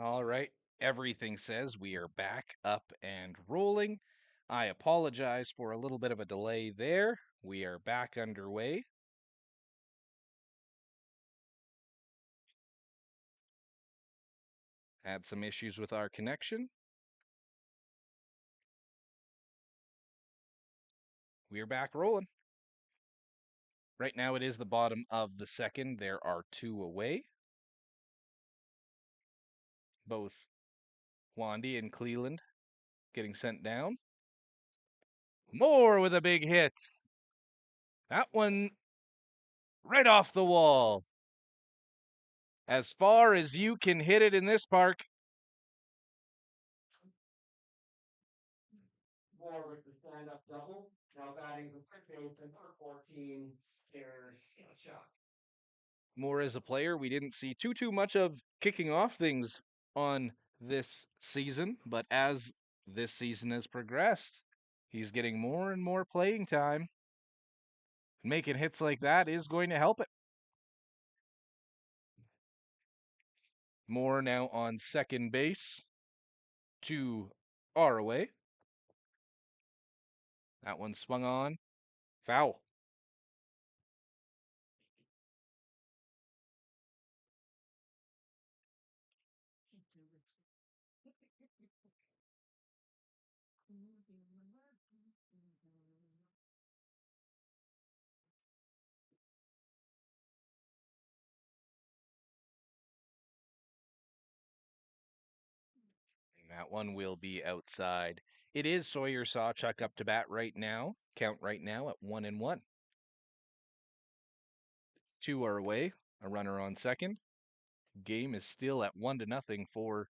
All right. Everything says we are back up and rolling. I apologize for a little bit of a delay there. We are back underway. Had some issues with our connection. We are back rolling. Right now it is the bottom of the second. There are two away. Both Wandy and Cleland getting sent down. Moore with a big hit. That one right off the wall. As far as you can hit it in this park. Moore with the stand-up double. Now batting the third baseman, number 14, Stairs shot. More as a player, we didn't see too much of kicking off things on this season, but as this season has progressed, he's getting more and more playing time. Making hits like that is going to help it. Moore now on second base. 2 are away. That one swung on. Foul. And that one will be outside. It is Sawyer Sawchuck up to bat right now. Count right now at 1-1. 2 are away. A runner on second. Game is still at 1-0 for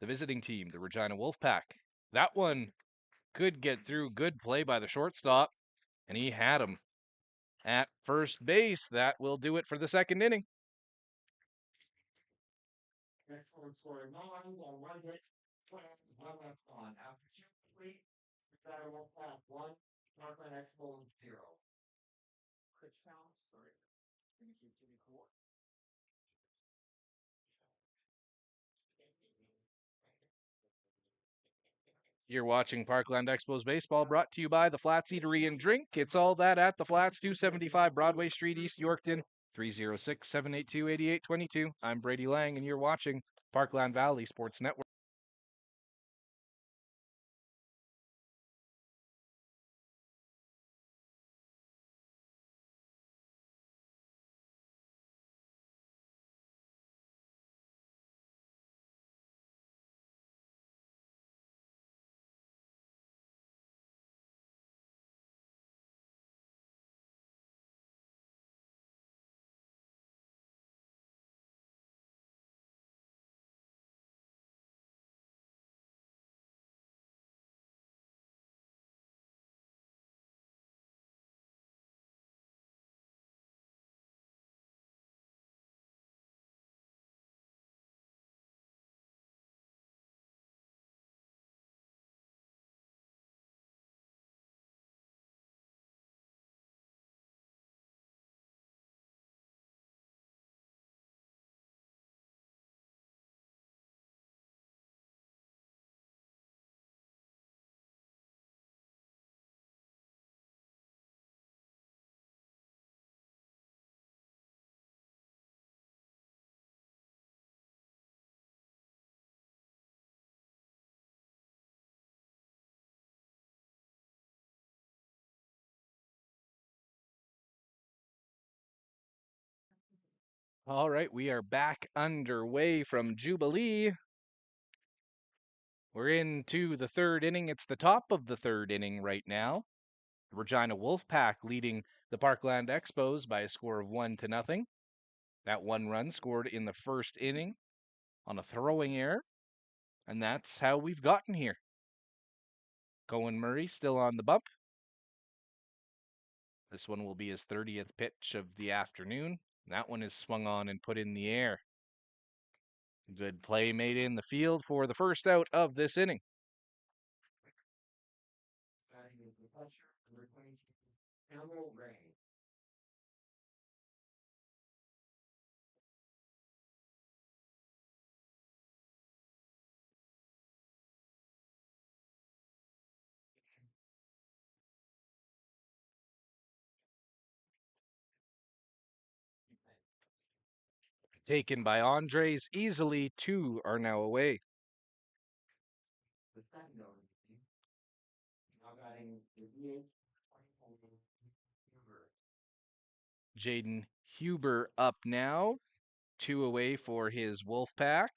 the visiting team, the Regina Wolfpack. That one could get through. Good play by the shortstop, and he had him at first base. That will do it for the second inning. Excellent score. 1 hit, 1 left on. After 2 complete, Regina Wolfpack 1, Parkland Expos 0. Critchtown, sorry. You're watching Parkland Expos Baseball, brought to you by the Flats Eatery and Drink. It's all that at the Flats, 275 Broadway Street, East Yorkton, 306-782-8822. I'm Brady Lang, and you're watching Parkland Valley Sports Network. All right, we are back underway from Jubilee. We're into the third inning. It's the top of the third inning right now. The Regina Wolfpack leading the Parkland Expos by a score of 1-0. That one run scored in the first inning on a throwing error, and that's how we've gotten here. Cohen Murray still on the bump. This one will be his 30th pitch of the afternoon. That one is swung on and put in the air. Good play made in the field for the first out of this inning. Batting is the catcher, number 22, Campbell Ray. Taken by Andres easily. 2 are now away. The second over now batting the DH 24 Huber. Jaden Huber up now. 2 away for his Wolfpack.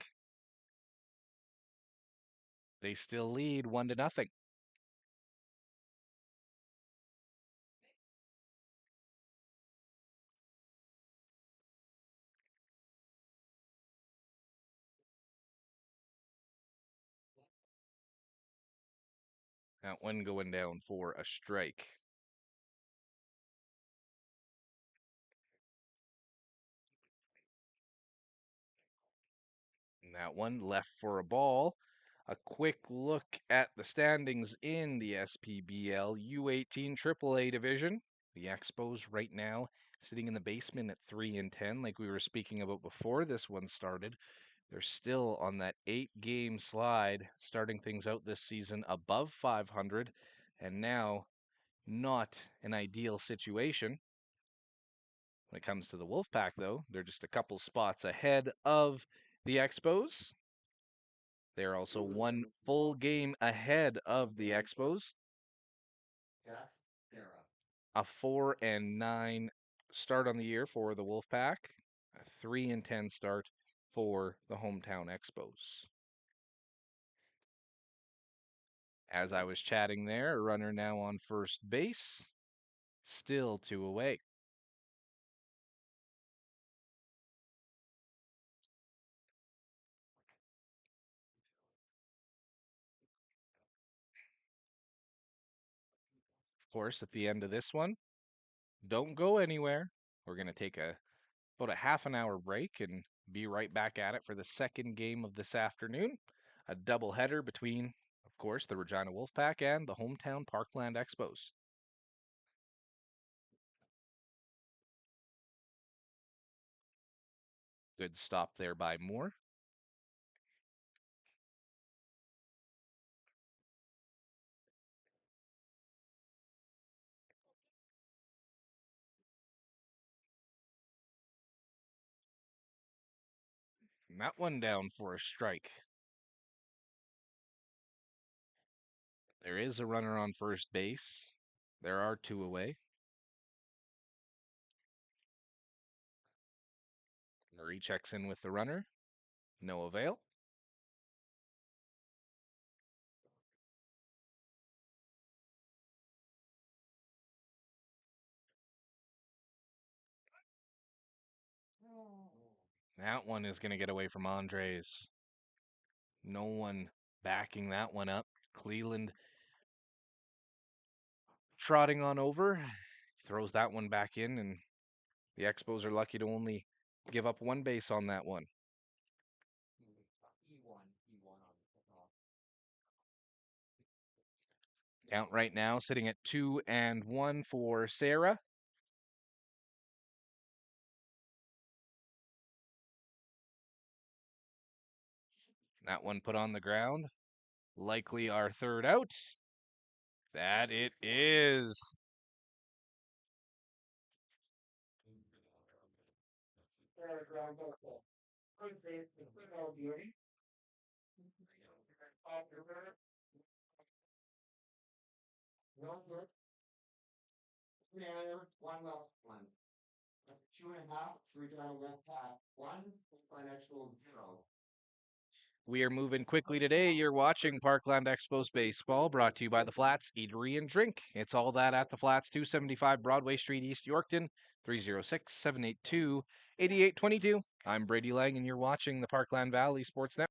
They still lead 1-0. That one going down for a strike. And that one left for a ball. A quick look at the standings in the SPBL U18 AAA division. The Expos right now sitting in the basement at 3-10, like we were speaking about before this one started. They're still on that 8-game slide, starting things out this season above 500, and now not an ideal situation. When it comes to the Wolfpack, though, they're just a couple spots ahead of the Expos. They're also one full game ahead of the Expos. Yes, Sarah. A 4-9 start on the year for the Wolfpack. A 3-10 start for the hometown Expos. As I was chatting there, a runner now on first base. Still 2 away. Of course, at the end of this one, don't go anywhere. We're going to take about a half an hour break and be right back at it for the second game of this afternoon. A doubleheader between, of course, the Regina Wolfpack and the hometown Parkland Expos. Good stop there by Moore. And that one down for a strike. There is a runner on first base. There are 2 away. Murray checks in with the runner. No avail. That one is going to get away from Andres. No one backing that one up. Cleveland trotting on over. Throws that one back in, and the Expos are lucky to only give up 1 base on that one. E1 on the top. Count right now sitting at 2-1 for Sarah. That one put on the ground. Likely our third out. That it is. Sarah ground ball. First base, the football beauty. Off the river. No good. Failure, 1 left, 1. After 2.5, Regina Wolfpack 1, Parkland Expos 0. We are moving quickly today. You're watching Parkland Expos Baseball, brought to you by the Flats Eatery and Drink. It's all that at the Flats, 275 Broadway Street, East Yorkton, 306-782-8822. I'm Brady Lang, and you're watching the Parkland Valley Sports Network.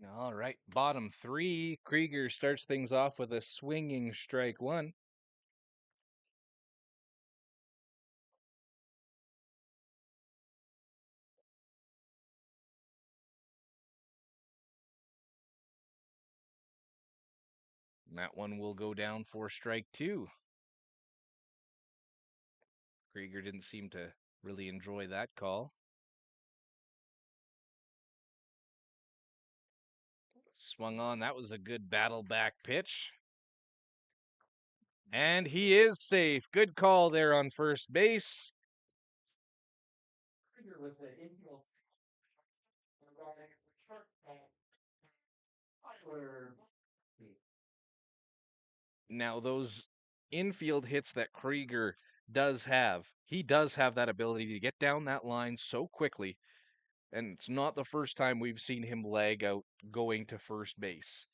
All right, bottom three. Krieger starts things off with a swinging strike one. That one will go down for strike two. Krieger didn't seem to really enjoy that call. Swung on. That was a good battle back pitch. And he is safe. Good call there on first base. Trigger with the infield regarding return Tyler. Now, those infield hits that Krieger does have, he does have that ability to get down that line so quickly. And it's not the first time we've seen him lag out going to first base.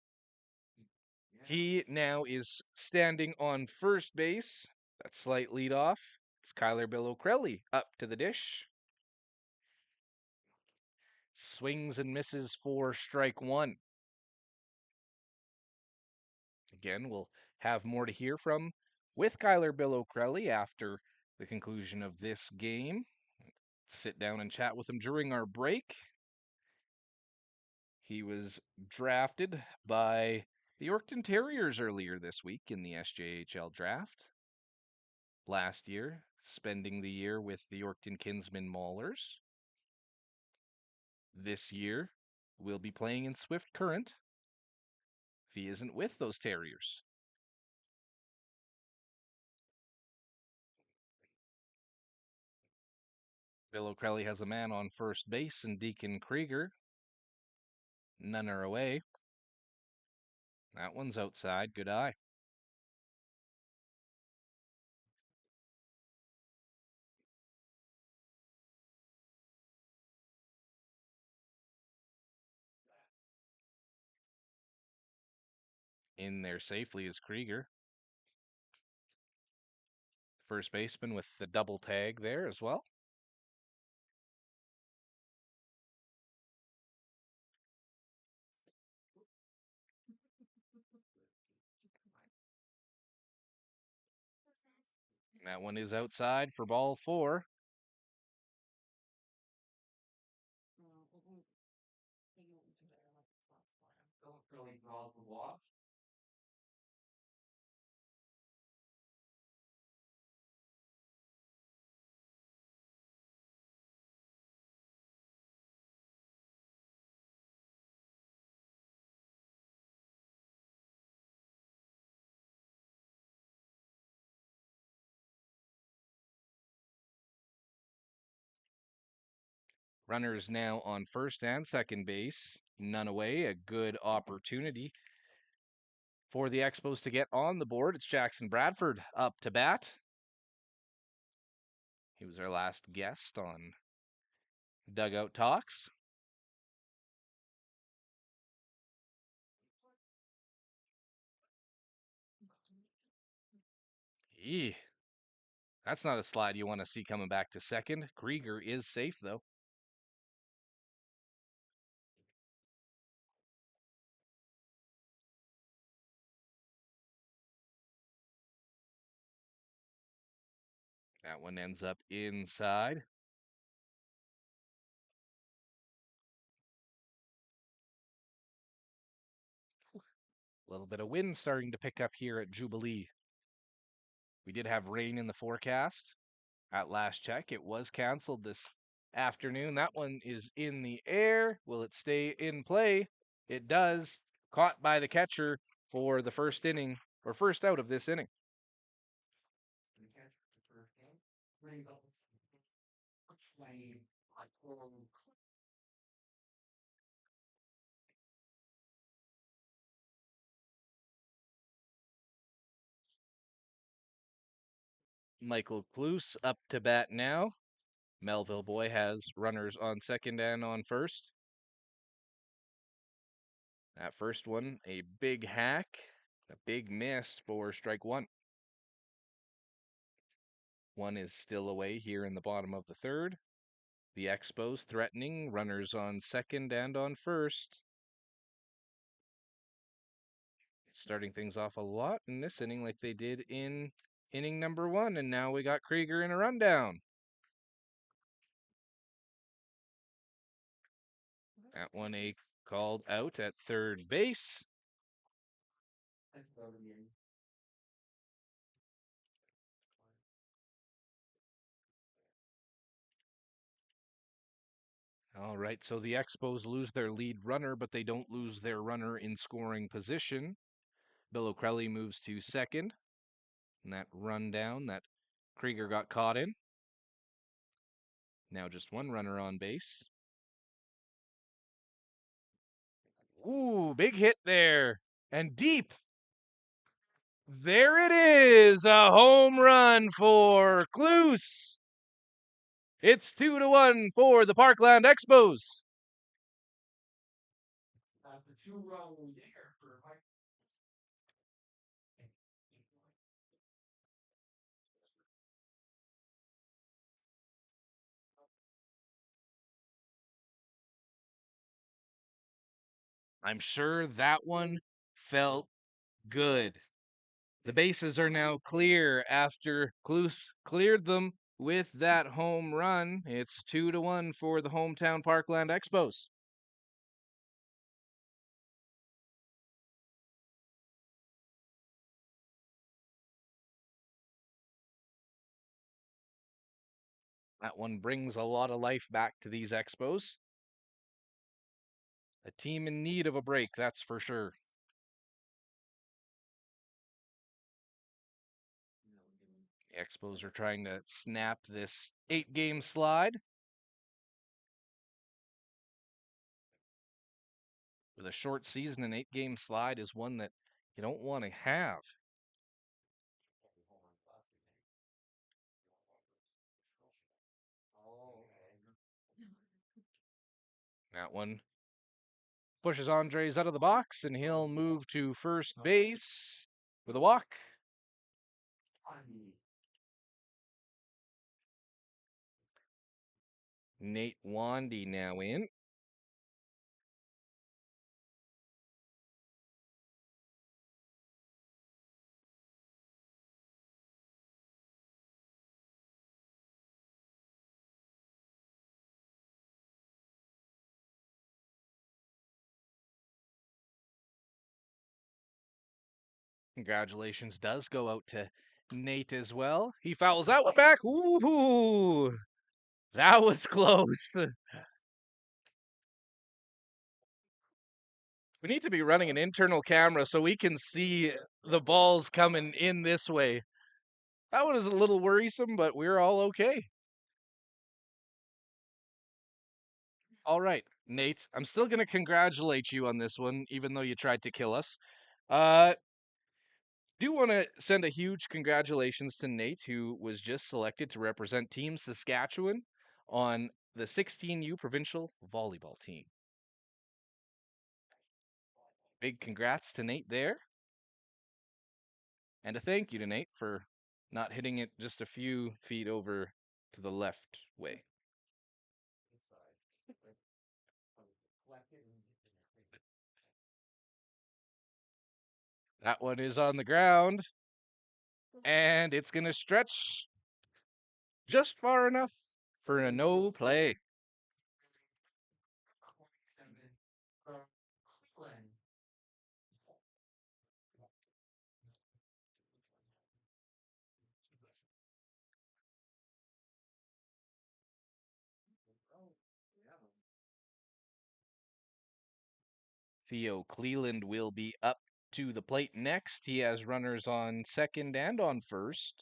He now is standing on first base. That slight lead off. It's Kyler Bill O'Krelly up to the dish. Swings and misses for strike one. Again, we'll have more to hear from with Kyler Bill O'Krelly after the conclusion of this game. Sit down and chat with him during our break. He was drafted by the Yorkton Terriers earlier this week in the SJHL draft. Last year, spending the year with the Yorkton Kinsman Maulers. This year, we'll be playing in Swift Current if he isn't with those Terriers. Bill O'Krelly has a man on first base and Deacon Krieger. None are away. That one's outside. Good eye. In there safely is Krieger. First baseman with the double tag there as well. That one is outside for ball four. Don't really draw the walk. Runners now on first and second base. None away. A good opportunity for the Expos to get on the board. It's Jackson Bradford up to bat. He was our last guest on Dugout Talks. Eeh, that's not a slide you want to see coming back to second. Krieger is safe, though. That one ends up inside. A little bit of wind starting to pick up here at Jubilee. We did have rain in the forecast. At last check, it was canceled this afternoon. That one is in the air. Will it stay in play? It does. Caught by the catcher for the first inning, or first out of this inning. The catcher the first game. Three goals. Played like Michael Kloos up to bat now. Melville Boy has runners on second and on first. That first one, a big hack, a big miss for strike one. One is still away here in the bottom of the third. The Expos threatening, runners on second and on first. starting things off a lot in this inning like they did in inning number 1, and now we got Krieger in a rundown. That one a called out at third base. All right, so the Expos lose their lead runner, but they don't lose their runner in scoring position. Bill O'Crelly moves to second, and that rundown that Krieger got caught in. Now just one runner on base. Ooh, big hit there, and deep. There it is, a home run for Kloos. It's 2-1 for the Parkland Expos. The 2-run leader for Mike. I'm sure that one felt good. The bases are now clear after Kloos cleared them with that home run. It's 2-1 for the hometown Parkland Expos. That one brings a lot of life back to these Expos. A team in need of a break, that's for sure. The Expos are trying to snap this 8-game slide. With a short season, an 8-game slide is one that you don't want to have. That one pushes Andres out of the box, and he'll move to first base with a walk. Nate Wandy now in. Congratulations does go out to Nate as well. He fouls out back. Ooh, that was close. We need to be running an internal camera so we can see the balls coming in this way. That one is a little worrisome, but we're all okay. All right, Nate, I'm still going to congratulate you on this one, even though you tried to kill us. Do want to send a huge congratulations to Nate, who was just selected to represent Team Saskatchewan on the 16U provincial volleyball team. Big congrats to Nate there. And a thank you to Nate for not hitting it just a few feet over to the left way. That one is on the ground, and it's going to stretch just far enough for a no play. Theo Cleland will be up to the plate next. He has runners on second and on first.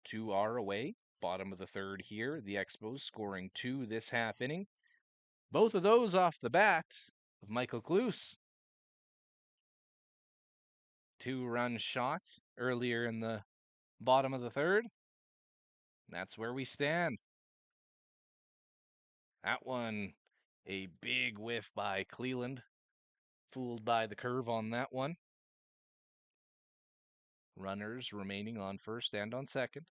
2 are away. Bottom of the third here. The Expos scoring 2 this half inning. Both of those off the bat of Michael Kloos. 2-run shot earlier in the bottom of the third. That's where we stand. That one, a big whiff by Cleland. Fooled by the curve on that one. Runners remaining on first and on second.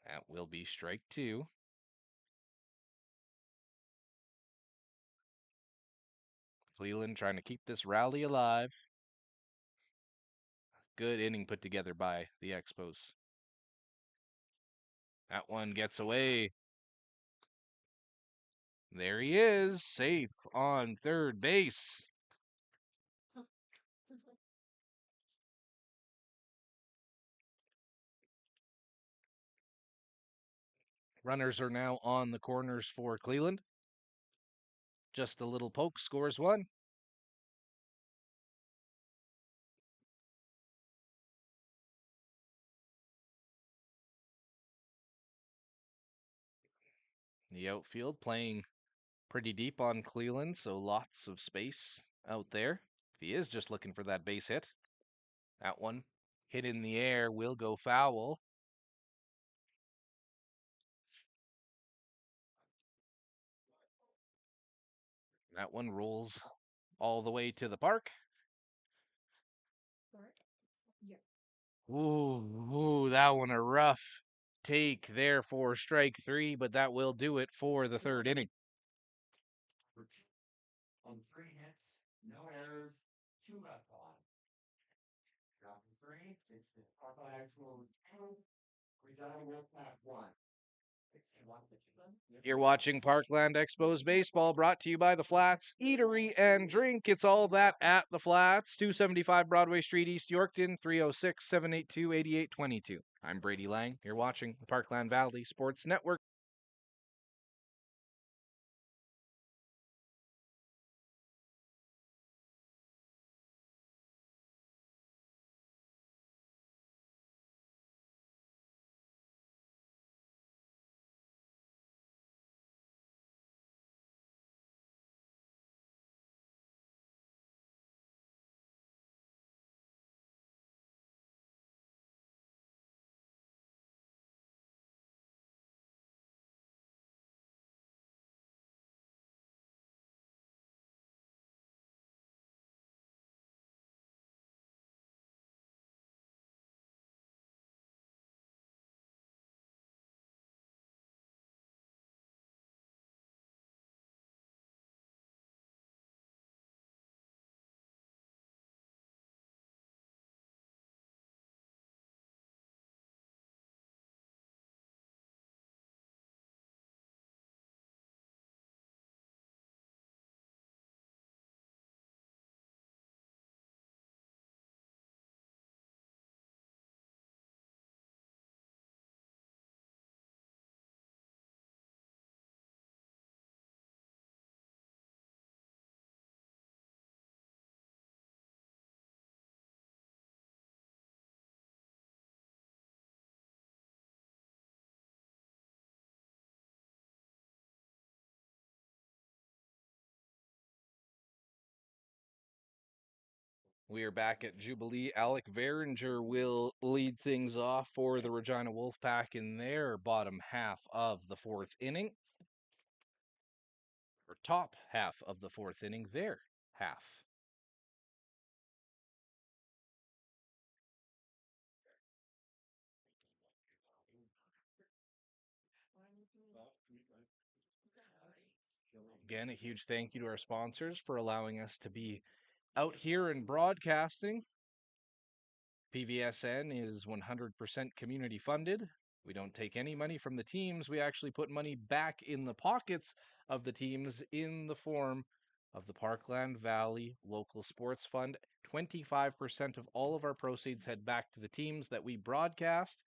That will be strike 2. Cleveland trying to keep this rally alive. Good inning put together by the Expos. That one gets away. There he is, safe on third base. Runners are now on the corners for Cleveland. Just a little poke scores one. The outfield playing pretty deep on Cleveland, so lots of space out there. If he is just looking for that base hit, that one hit in the air will go foul. That one rolls all the way to the park. Ooh, that one a rough take there for strike three, but that will do it for the third inning. On 3 hits, no errors, 2 left on. Drop from 3, it's the Parkland Expos 2, Regina Wolfpack 1. 61 pitches. You're watching Parkland Expos Baseball, brought to you by The Flats Eatery and Drink. It's all that at The Flats, 275 Broadway Street, East Yorkton, 306-782-8822. I'm Brady Lang. You're watching the Parkland Valley Sports Network. We are back at Jubilee. Alec Veringer will lead things off for the Regina Wolfpack in their bottom half of the fourth inning. Or top half of the fourth inning, their half. Again, a huge thank you to our sponsors for allowing us to be out here and broadcasting. PVSN is 100% community funded. We don't take any money from the teams. We actually put money back in the pockets of the teams in the form of the Parkland Valley Local Sports Fund. 25% of all of our proceeds head back to the teams that we broadcast,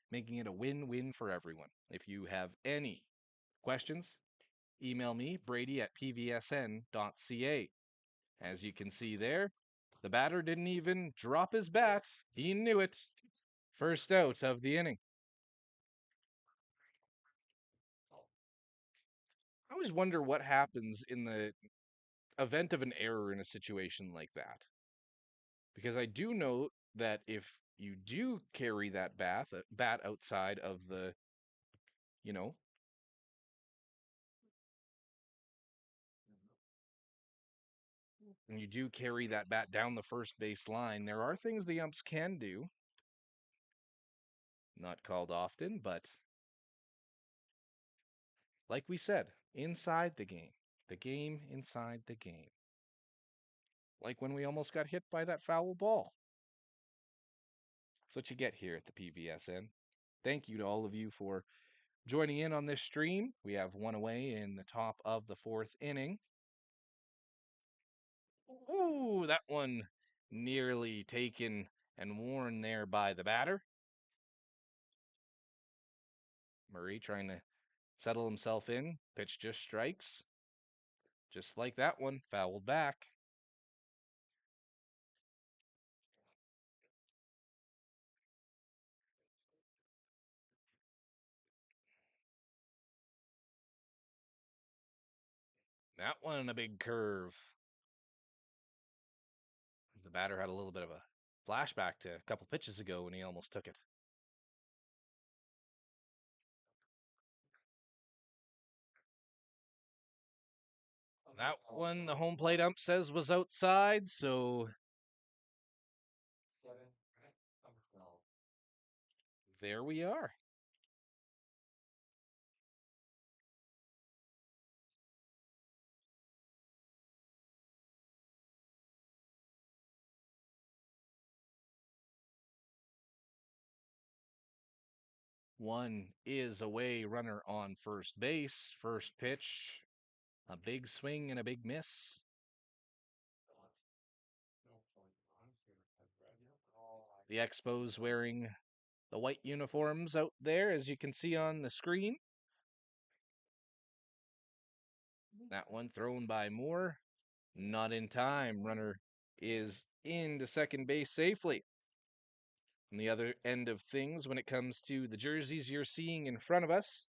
making it a win-win for everyone. If you have any questions, email me, Brady at pvsn.ca. As you can see there, the batter didn't even drop his bat. He knew it. First out of the inning. I always wonder what happens in the event of an error in a situation like that. Because I do know that if you do carry that bat outside of the, you know, and you do carry that bat down the first base line, there are things the umps can do. Not called often, but like we said, inside the game inside the game. like when we almost got hit by that foul ball. That's what you get here at the PVSN. Thank you to all of you for joining in on this stream. We have one away in the top of the fourth inning. Ooh, that one nearly taken and worn there by the batter. Murray trying to settle himself in. Pitch just strikes. Just like that one, fouled back. That one a big curve. The batter had a little bit of a flashback to a couple pitches ago when he almost took it. That one, the home plate ump says was outside, so 7, number 12. there we are. One is away, runner on first base. First pitch, a big swing and a big miss. The Expos wearing the white uniforms out there, as you can see on the screen. That one thrown by Moore. Not in time. Runner is into second base safely. On the other end of things, when it comes to the jerseys you're seeing in front of us,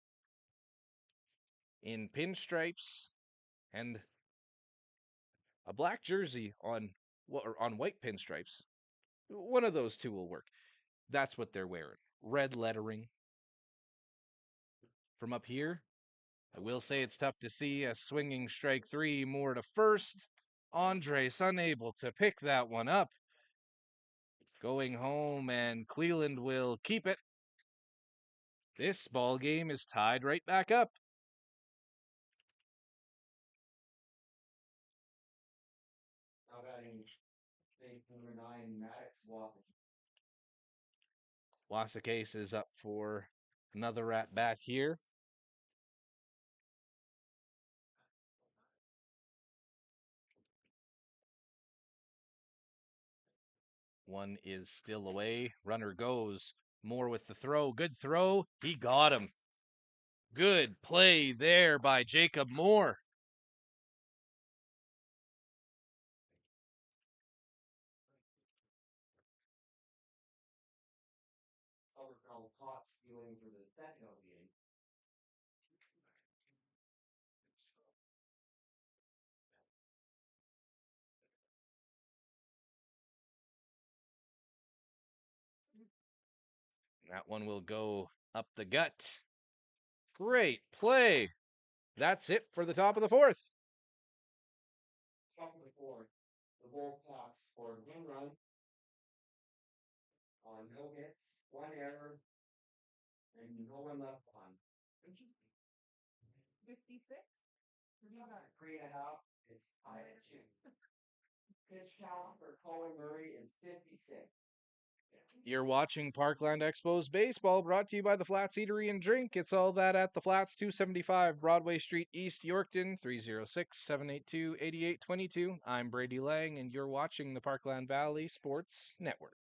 in pinstripes and a black jersey on white pinstripes, one of those two will work. That's what they're wearing. Red lettering. From up here, I will say it's tough to see a swinging strike three, more to first. Andres unable to pick that one up. Going home, and Cleveland will keep it. This ball game is tied right back up. Now batting base number 9, Maddox Wasson. Wasacase is up for another at bat here. One is still away. Runner goes. Moore with the throw. Good throw. He got him. Good play there by Jacob Moore. Silverfell caught stealing for the second of the game. That one will go up the gut. Great play. That's it for the top of the fourth. Top of the fourth, the Wolfpack scored 1 run on no hits, 1 error, and no one left on. 56? 3.5. It's tied at 2. Pitch count for Colin Murray is 56. You're watching Parkland Expos Baseball, brought to you by the Flats Eatery and Drink. It's all that at the Flats, 275 Broadway Street East, Yorkton, 306-782-8822. I'm Brady Lang, and you're watching the Parkland Valley Sports Network.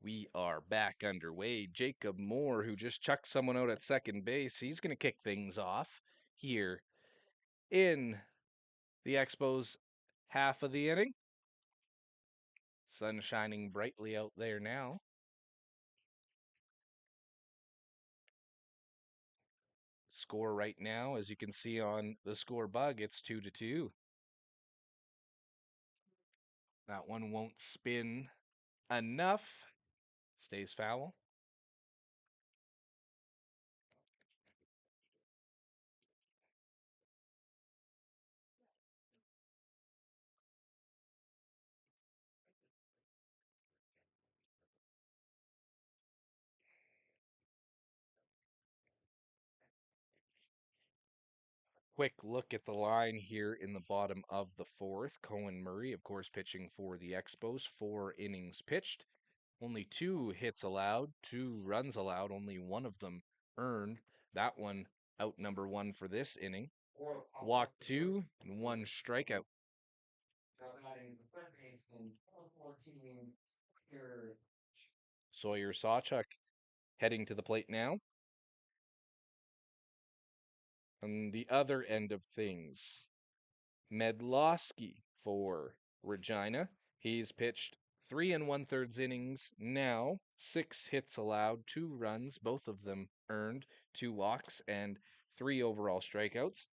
We are back underway. Jacob Moore, who just chucked someone out at second base, he's going to kick things off here in the Expos half of the inning. Sun shining brightly out there now. Score right now, as you can see on the score bug, it's 2-2. That one won't spin enough. Stays foul. Quick look at the line here in the bottom of the fourth. Cohen Murray, of course, pitching for the Expos. 4 innings pitched. Only 2 hits allowed, 2 runs allowed, only one of them earned. That one out number 1 for this inning. Walk 2 and 1 strikeout. Sawyer Sawchuk heading to the plate now. On the other end of things, Medlowski for Regina. He's pitched 3 1/3 innings now, 6 hits allowed, 2 runs, both of them earned, 2 walks, and 3 overall strikeouts.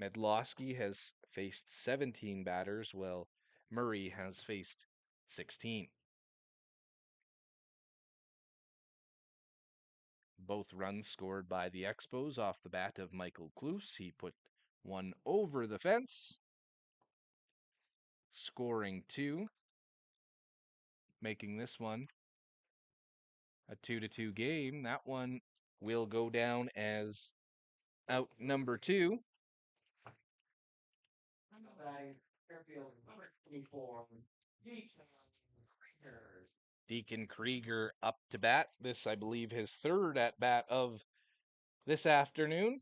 Medlowski has faced 17 batters, while Murray has faced 16. Both runs scored by the Expos off the bat of Michael Kloos. He put one over the fence, scoring 2, making this one a 2-2 game. That one will go down as out number 2. Deacon Krieger up to bat. This, I believe, his third at bat of this afternoon.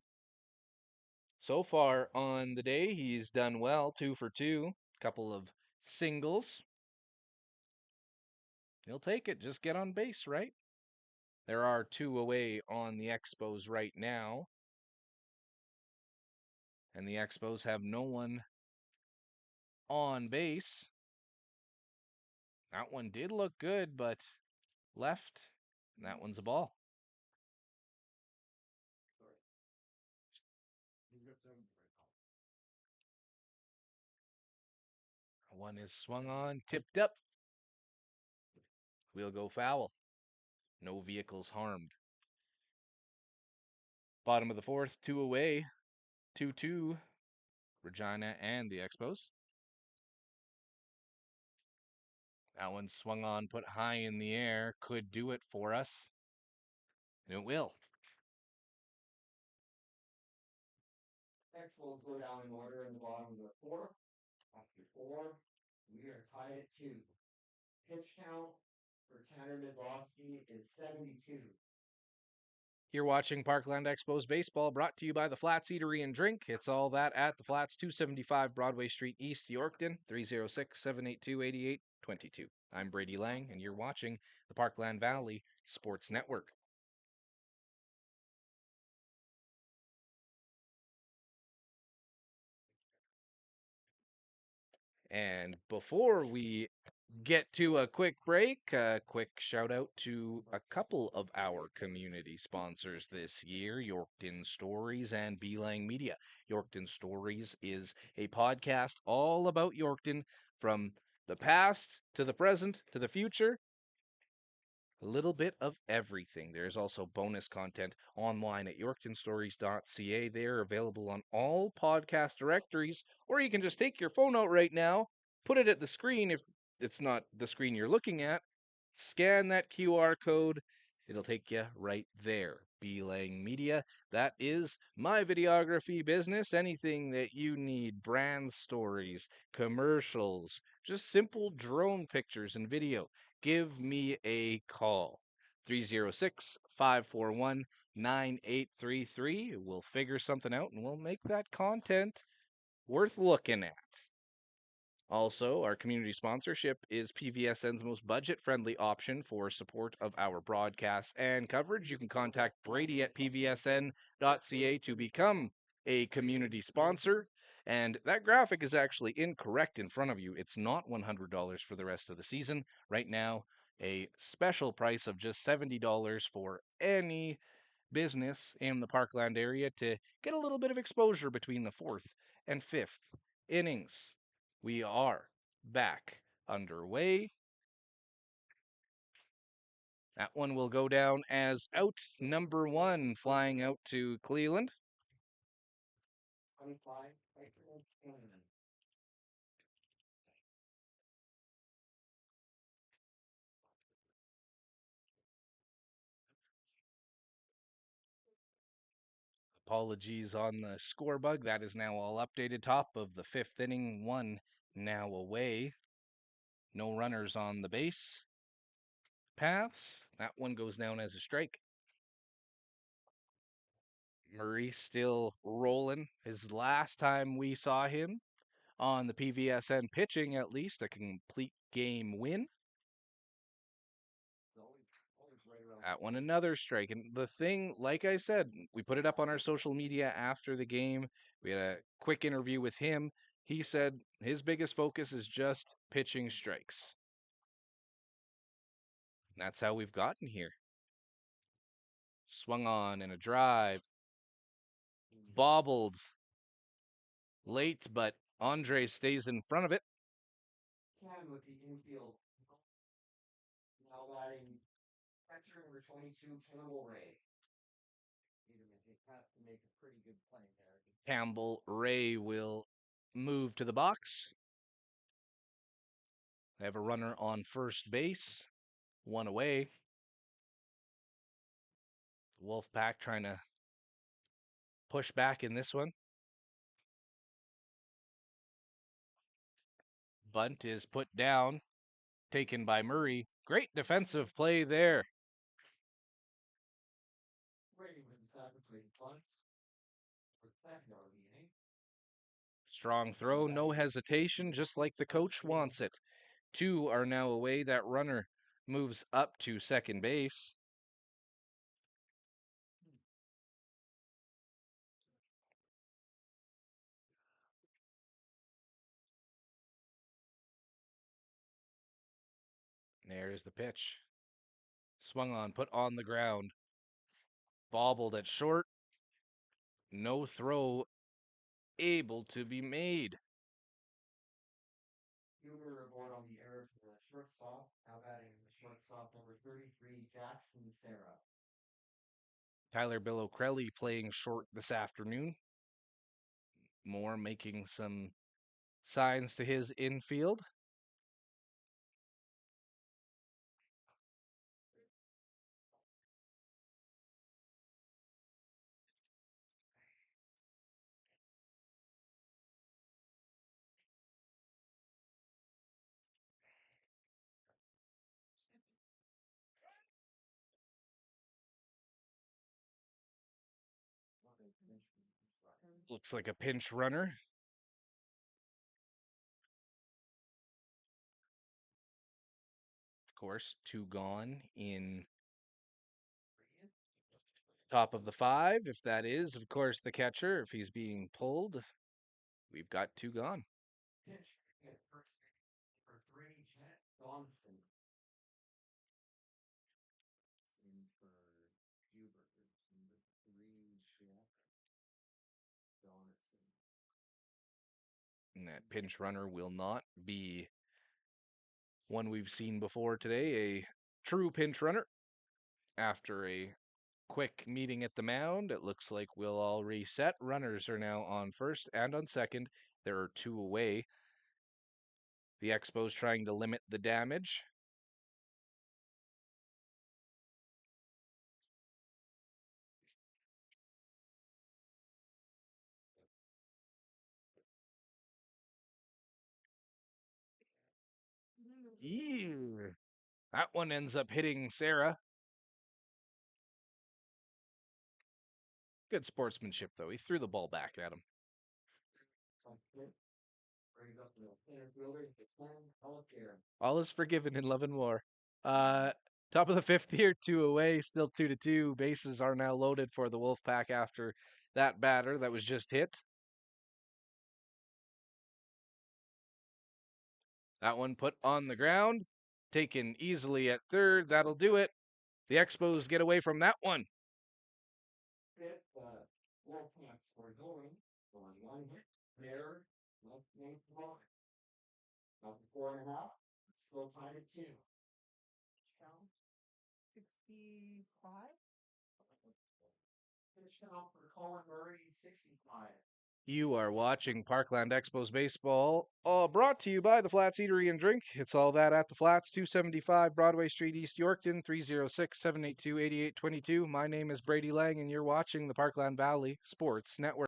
So far on the day, he's done well, 2 for 2, couple of singles. He'll take it, just get on base, right? There are 2 away on the Expos right now. And the Expos have no one on base. That one did look good, but left, and that one's a ball. One is swung on, tipped up. We'll go foul. No vehicles harmed. Bottom of the fourth, 2 away, 2-2, Regina and the Expos. That one swung on, put high in the air, could do it for us. And it will. Expos go down in order in the bottom of the fourth. After 4, we are tied at 2. Pitch count for Tanner Midlowski is 72. You're watching Parkland Expos Baseball, brought to you by the Flats Eatery and Drink. It's all that at the Flats, 275 Broadway Street East, Yorkton, 306-782-8822. I'm Brady Lang, and you're watching the Parkland Valley Sports Network. And before we get to a quick break, a quick shout out to a couple of our community sponsors this year, Yorkton Stories and Beelang Media. Yorkton Stories is a podcast all about Yorkton, from the past to the present to the future. A little bit of everything. There's also bonus content online at yorktonstories.ca. They're available on all podcast directories, or you can just take your phone out right now, put it at the screen if it's not the screen you're looking at, scan that QR code, it'll take you right there. Beelang Media, that is my videography business. Anything that you need, brand stories, commercials, just simple drone pictures and video, give me a call. 306-541-9833. We'll figure something out and we'll make that content worth looking at. Also, our community sponsorship is PVSN's most budget friendly option for support of our broadcasts and coverage. You can contact Brady at pvsn.ca to become a community sponsor. And that graphic is actually incorrect in front of you. It's not $100 for the rest of the season. Right now, a special price of just $70 for any business in the Parkland area to get a little bit of exposure between the fourth and fifth innings. We are back underway. That one will go down as out number one, flying out to Cleveland. 25. Apologies on the score bug. That is now all updated. Top of the fifth inning, one now away. No runners on the base paths. That one goes down as a strike. Murray still rolling. His last time we saw him on the PVSN pitching, at least a complete game win. That one another strike. And the thing, like I said, we put it up on our social media after the game. We had a quick interview with him. He said his biggest focus is just pitching strikes. And that's how we've gotten here. Swung on in a drive, bobbled late, but Andre stays in front of it. Ken with the infield. Now batting catcher number 22, Campbell Ray. Have to make a pretty good play there. Campbell Ray will move to the box. They have a runner on first base, one away. Wolfpack trying to push back in this one. Bunt is put down, taken by Murray. Great defensive play there. Ray wins that between bunt for second out of the inning. Strong throw, no hesitation, just like the coach wants it. Two are now away. That runner moves up to second base. There's the pitch. Swung on, put on the ground. Bobbled at short. No throw able to be made. Huber aboard on the error for the shortstop. Now batting the shortstop number 33, Jackson Sarah. Tyler Billocrelli playing short this afternoon. Moore making some signs to his infield. Looks like a pinch runner. Of course, two gone in top of the five. If that is, of course, the catcher, if he's being pulled, we've got two gone. Pitch at first for 3, Jet Johnson. In for Huber. Number 3, Jet Johnson. And that pinch runner will not be one we've seen before today, a true pinch runner. After a quick meeting at the mound, it looks like we'll all reset. Runners are now on first and on second. There are two away. The Expos trying to limit the damage. Ew. That one ends up hitting Sarah. Good sportsmanship, though. He threw the ball back at him. Brings up the infielder, the 10, healthcare. All is forgiven in love and war. Uh, Top of the fifth here, two away, still 2-2. Bases are now loaded for the Wolfpack after that batter that was just hit. That one put on the ground, taken easily at third. That'll do it. The Expos get away from that one. Fifth, Wolfpack for going one hit. There, left name one. Up to 4.5. Still tied at 2. Count 65. Finish out for Colin Murray, 65. You are watching Parkland Expos Baseball, all brought to you by the Flats Eatery and Drink. It's all that at the Flats, 275 Broadway Street, East Yorkton, 306-782-8822. My name is Brady Lang, and you're watching the Parkland Valley Sports Network.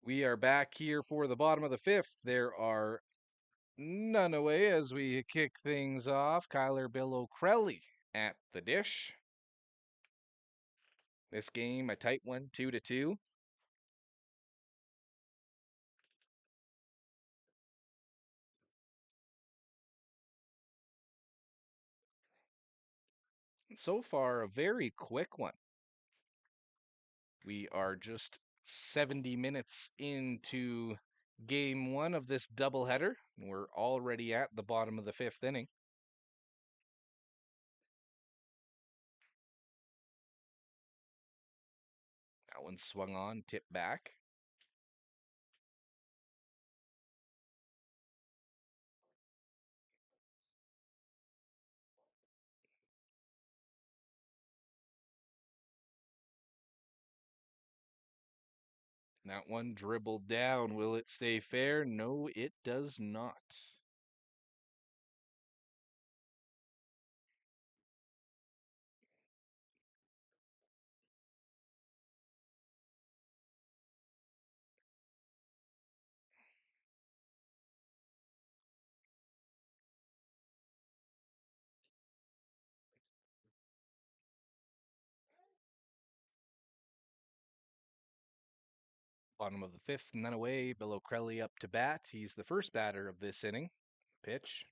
We are back here for the bottom of the fifth. There are none away as we kick things off. Kyler Bill O'Crelly at the dish. This game, a tight one, 2-2. So far, a very quick one. We are just 70 minutes into game one of this doubleheader. We're already at the bottom of the fifth inning. That one swung on, tipped back. That one dribbled down. Will it stay fair? No, it does not. Bottom of the fifth, and then away. Bill O'Crelly up to bat. He's the first batter of this inning. Pitch.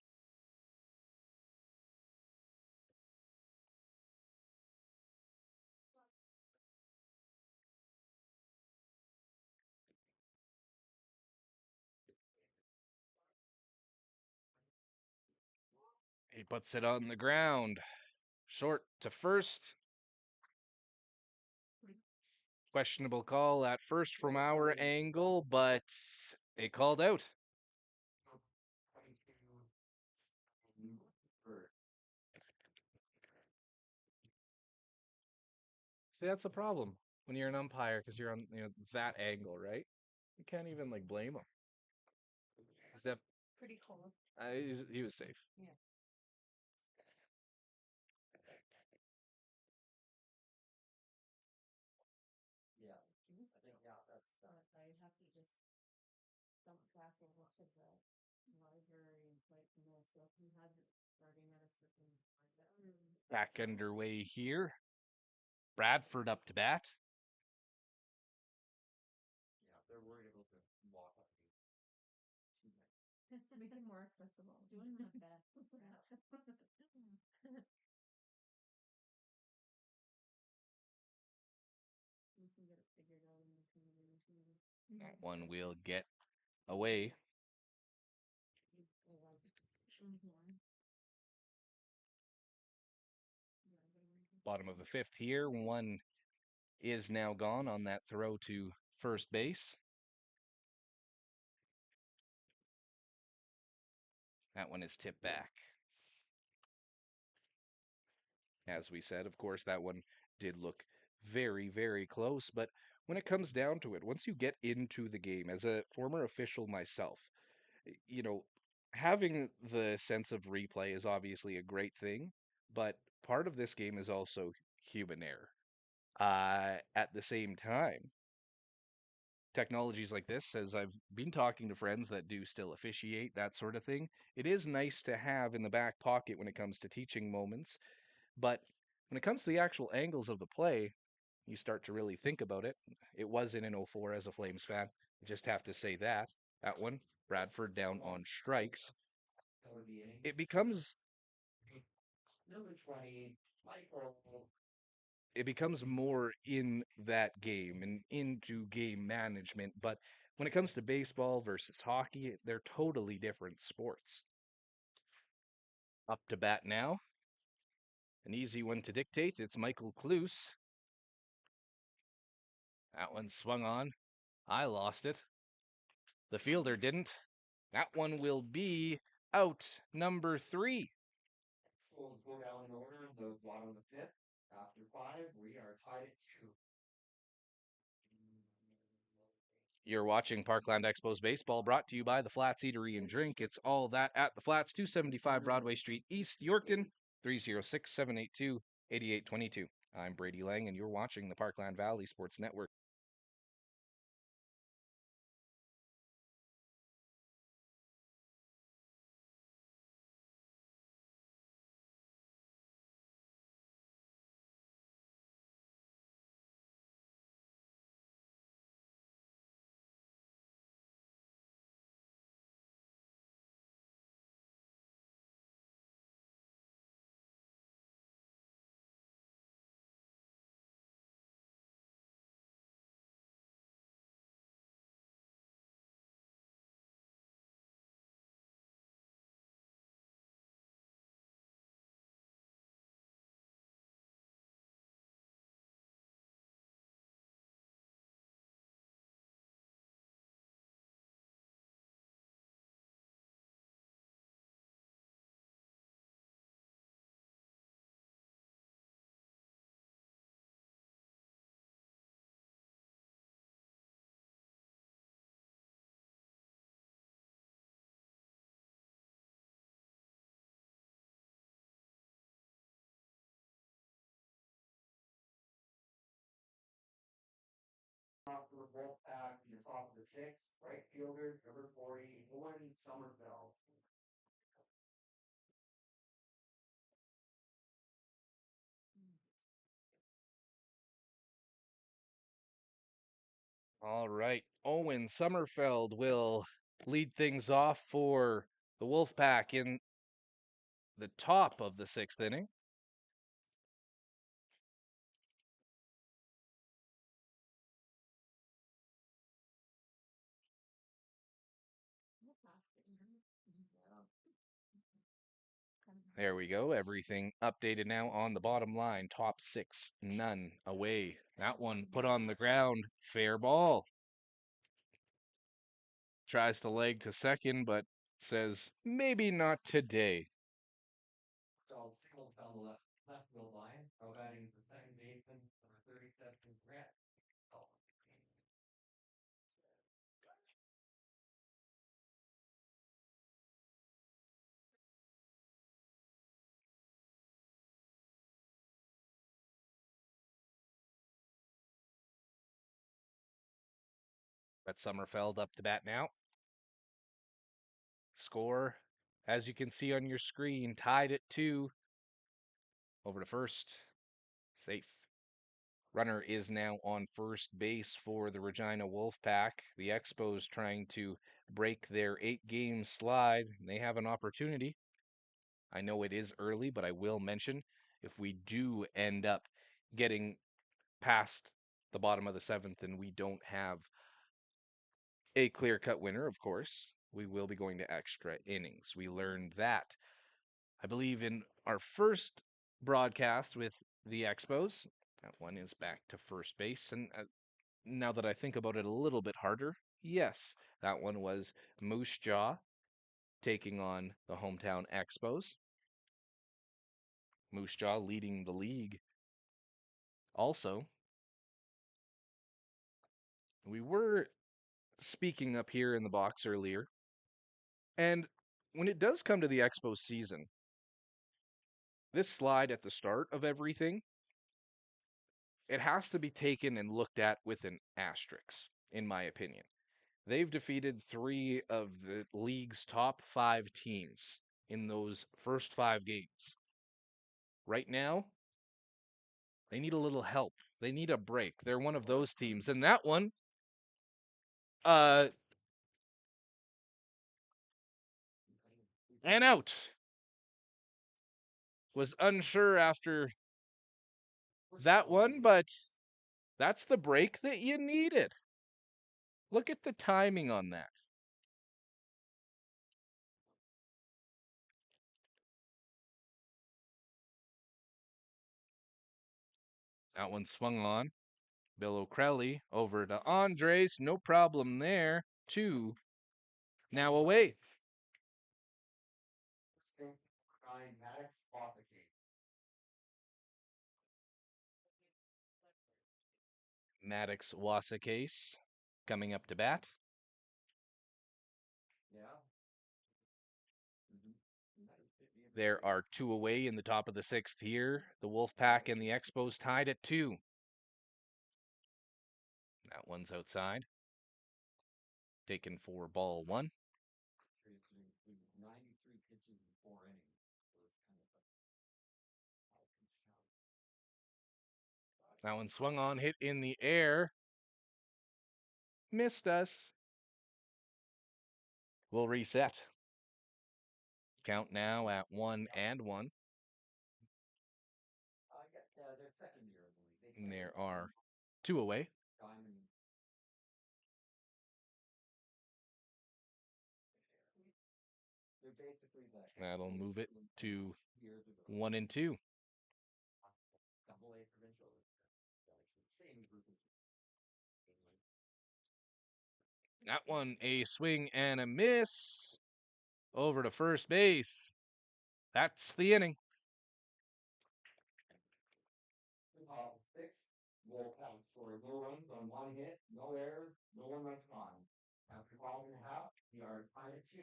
He puts it on the ground. Short to first. Questionable call at first from our angle, but it called out. 22. See, that's the problem when you're an umpire because you're on that angle, right? You can't even like blame him. Except Pretty cool. he was safe. Yeah. Yeah. I think, yeah, that's. I have to just dump back over to the Back underway here. Bradford up to bat. Yeah, they're worried about the walk up. Make it more accessible. Doing my best. We can get it figured out in the community. That one will get away. Bottom of the fifth here. One is now gone on that throw to first base. That one is tipped back. As we said, of course, that one did look very, very close. But when it comes down to it, once you get into the game, as a former official myself, you know, having the sense of replay is obviously a great thing, but part of this game is also human error. At the same time, technologies like this, as I've been talking to friends that do still officiate, that sort of thing, it is nice to have in the back pocket when it comes to teaching moments. But when it comes to the actual angles of the play, you start to really think about it. It was in an '04 as a Flames fan. I just have to say that. That one, Bradford down on strikes. It becomes Number 20, Michael. it becomes more in that game and into game management. But when it comes to baseball versus hockey, they're totally different sports. Up to bat now. An easy one to dictate. It's Michael Kloos. That one swung on. I lost it. The fielder didn't. That one will be out number 3. Expos go down in order, the bottom of the fifth. After 5, we are tied at 2. You're watching Parkland Expos Baseball, brought to you by the Flats Eatery and Drink. It's all that at the Flats, 275 Broadway Street East, Yorkton, 306-782-8822. I'm Brady Lang, and you're watching the Parkland Valley Sports Network. Top of the Wolfpack, in the top of the 6, right fielder, number 40, Owen Somerville. All right. Owen Sommerfeld will lead things off for the Wolfpack in the top of the 6th inning. There we go. Everything updated now on the bottom line. Top 6, none away. That one put on the ground. Fair ball. Tries to leg to second, but says, maybe not today. So single down the left field line. Now batting for second baseman, number 37, Grant. Oh. But Sommerfeld up to bat now. Score, as you can see on your screen, tied at 2. Over to first. Safe. Runner is now on first base for the Regina Wolfpack. The Expos trying to break their 8-game slide. They have an opportunity. I know it is early, but I will mention if we do end up getting past the bottom of the 7th and we don't have a clear-cut winner, of course, we will be going to extra innings. We learned that, I believe, in our first broadcast with the Expos. That one is back to first base. And now that I think about it a little bit harder, yes, that one was Moose Jaw taking on the hometown Expos. Moose Jaw leading the league. Also, we were speaking up here in the box earlier, and when it does come to the Expos season, this slide at the start of everything, it has to be taken and looked at with an asterisk, in my opinion. They've defeated 3 of the league's top 5 teams in those first 5 games. Right now, they need a little help. They need a break. They're one of those teams. And that one, uh, and out. Was unsure after that one, but that's the break that you needed. Look at the timing on that. That one swung on. Bill O'Crelly over to Andres. No problem there. 2 now away. Maddox Wasacase coming up to bat. There are 2 away in the top of the 6th here. The Wolfpack and the Expos tied at 2. That one's outside. Taken for ball 1. That one swung on, hit in the air. Missed us. We'll reset. Count now at 1-1. And there are 2 away. That'll move it to 1-2. That one a swing and a miss. Over to first base. That's the inning. Wolfpack scored no runs on 1 hit, no errors, no one left on. After 5.5, we are tied at 2.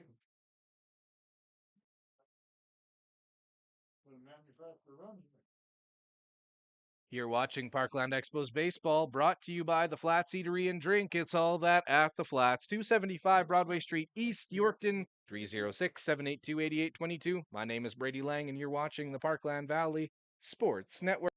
You're watching Parkland Expos Baseball, brought to you by the Flats Eatery and Drink. It's all that at the Flats, 275 Broadway Street, East Yorkton, 306-782-8822. My name is Brady Lang, and you're watching the Parkland Valley Sports Network.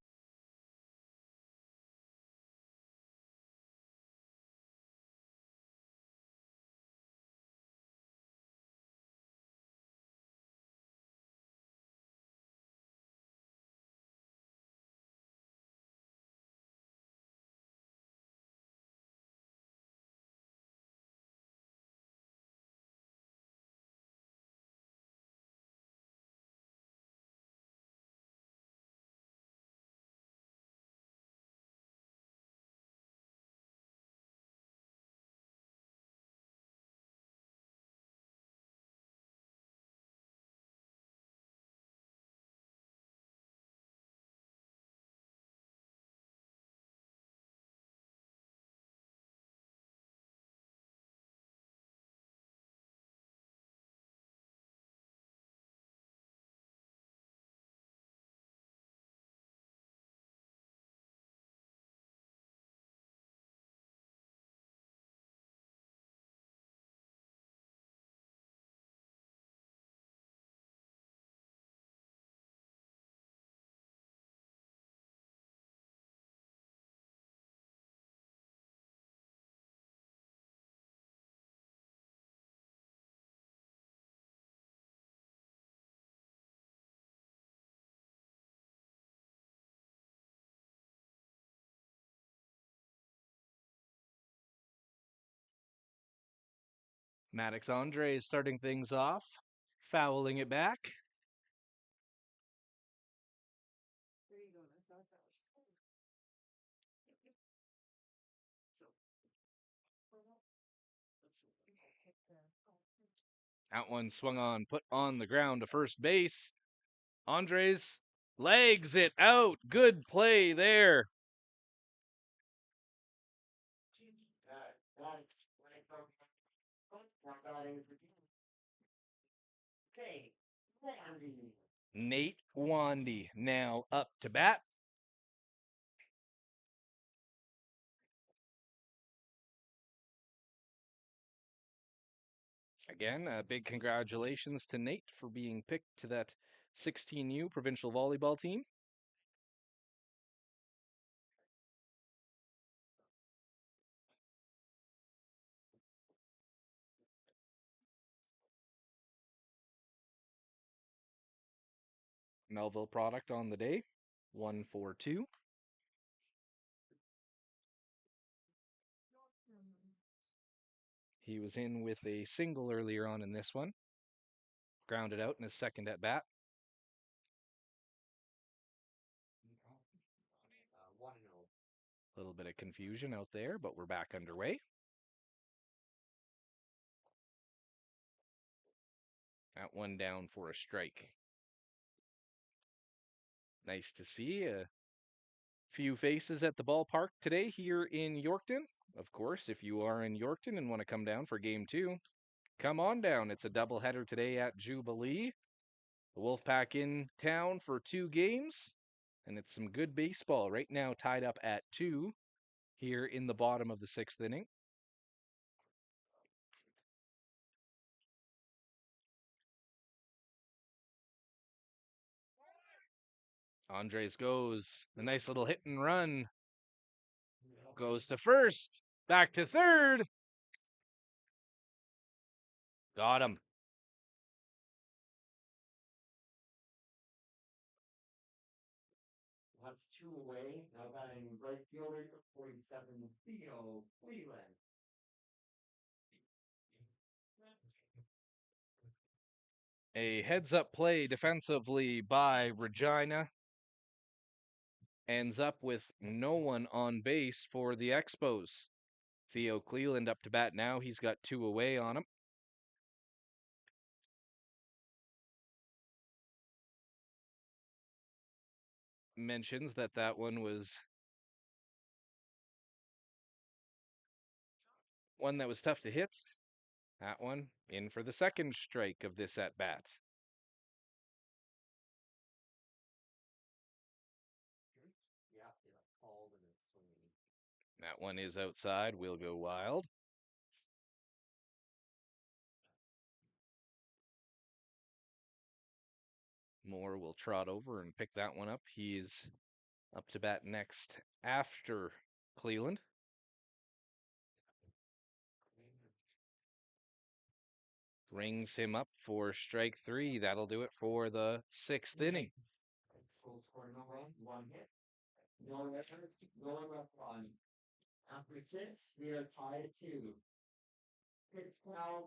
Maddox Andre is starting things off, fouling it back. There you go. That's That one swung on, put on the ground to first base. Andres legs it out. Good play there. okay. Wandy. Nate Wandy now up to bat. Again, big congratulations to Nate for being picked to that 16U provincial volleyball team. Melville product on the day, 142. He was in with a single earlier on in this one. Grounded out in his second at bat. A little bit of confusion out there, but we're back underway. That one down for a strike. Nice to see a few faces at the ballpark today here in Yorkton. Of course, if you are in Yorkton and want to come down for game 2, come on down. It's a doubleheader today at Jubilee. The Wolfpack in town for 2 games, and it's some good baseball right now, tied up at 2 here in the bottom of the 6th inning. Andres goes, a nice little hit and run. Goes to first, back to third. Got him. That's 2 away. Now batting right fielder, 47, Theo Cleveland. A heads-up play defensively by Regina. Ends up with no one on base for the Expos. Theo Cleveland up to bat now. He's got 2 away on him. Mentions that one was one that was tough to hit. That one in for the second strike of this at bat. Yeah, called and it's swinging. That one is outside. Will go wild. Moore will trot over and pick that one up. He's up to bat next after Cleveland. Rings him up for strike 3. That'll do it for the 6th inning. Full score, no run, 1 hit. No runners, no run. After 6, we are tied at 2. Pitch count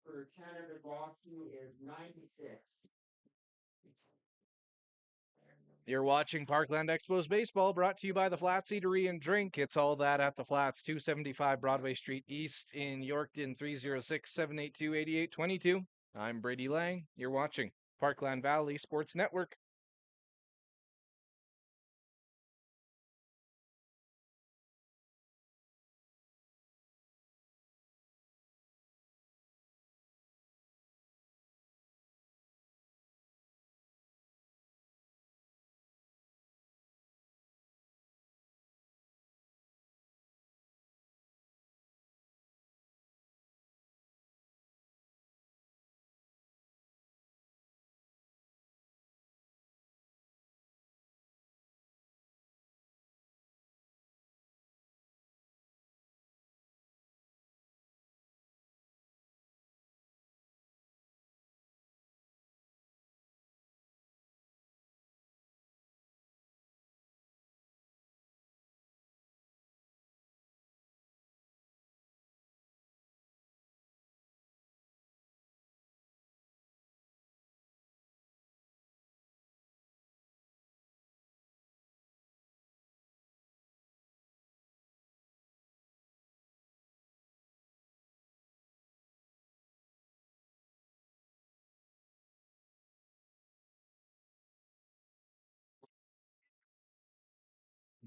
for Canada Boston is 96. You're watching Parkland Expos Baseball, brought to you by the Flats Eatery and Drink. It's all that at the Flats, 275 Broadway Street East in Yorkton, 306-782-8822. I'm Brady Lang. You're watching Parkland Valley Sports Network.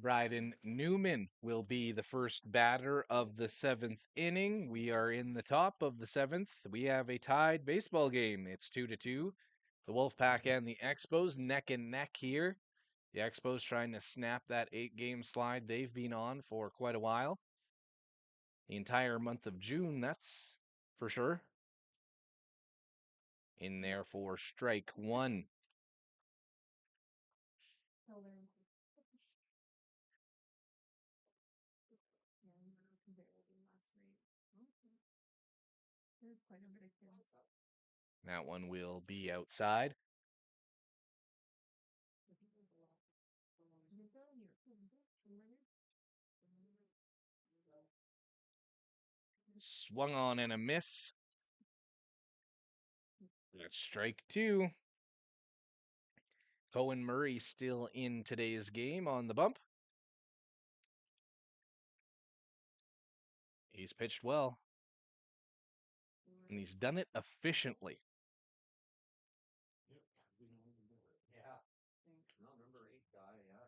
Bryden Newman will be the first batter of the 7th inning. We are in the top of the 7th. We have a tied baseball game. It's 2-2. The Wolfpack and the Expos neck and neck here. The Expos trying to snap that 8-game slide they've been on for quite a while. The entire month of June, that's for sure. In there for strike one. That one will be outside. Swung on and a miss. That's strike two. Cohen Murray still in today's game on the bump. He's pitched well. And he's done it efficiently. Yeah. No, number 8 guy, yeah.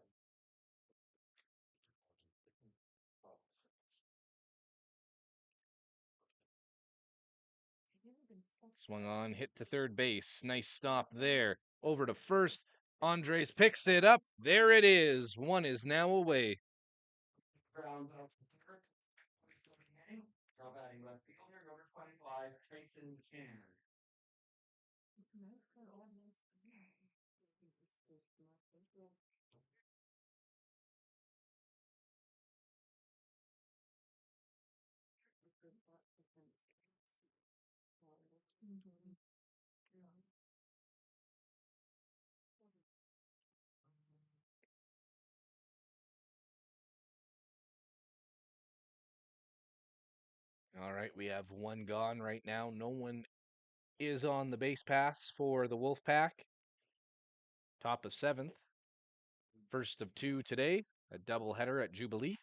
Swung on, hit to third base. Nice stop there. Over to first. Andres picks it up. There it is. One is now away. Ground out to third. Now batting left fielder, number 25, Tyson Chan. All right, we have one gone right now. No one is on the base paths for the Wolfpack. Top of 7th. First of two today, a doubleheader at Jubilee.